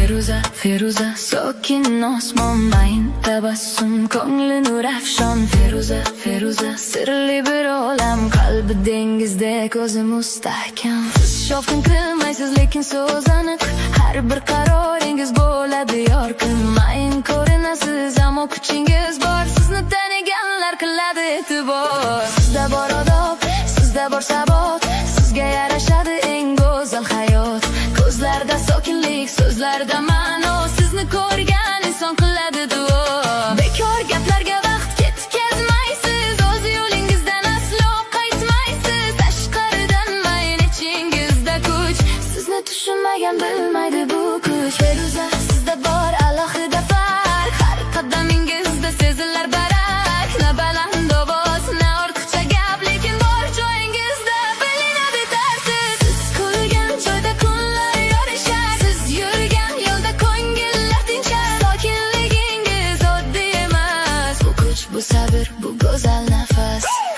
Feruza, Feruza, sokin osmon mayin tabassum, ko'ngli nur afshon. Feruza, Feruza, sirli bir olam, qalbi dengizdek o'zi mustahkam. Siz shovqin qilmaysiz, lekin so'z aniq, har bir qaroringiz bo'ladi yorqin. Mayin ko'rinasiz, ammo kuchingiz bor, sizni taniganlar qiladi e'tibor. Sizda bor odob, sizda bor sabot, sizga yarashadi eng go'zal hayot. Ko'zlarda sokinlik, so'zlarda ma'no, sizni ko'rgan inson qiladi duo. Bekor gaplarga vaqt ketkazmaysiz, o'z yo'lingizdan aslo qaytmaysiz. Tashqaridan mayin, ichingizda kuch, sizni tushunmagan bilmaydi bu kuch. Feruza, sizda bor alohida farq, har qadamingizda sezilar barak. Na baland ovoz, na ortiqcha gap, lekin bor joyingizda bilinadi tartib. Siz kulgan joyda kunlar yorishar, siz yurgan yo'lda ko'ngillar tinchar. Sokinligingiz oddiy emas, bu kuch, bu sabr, bu go'zal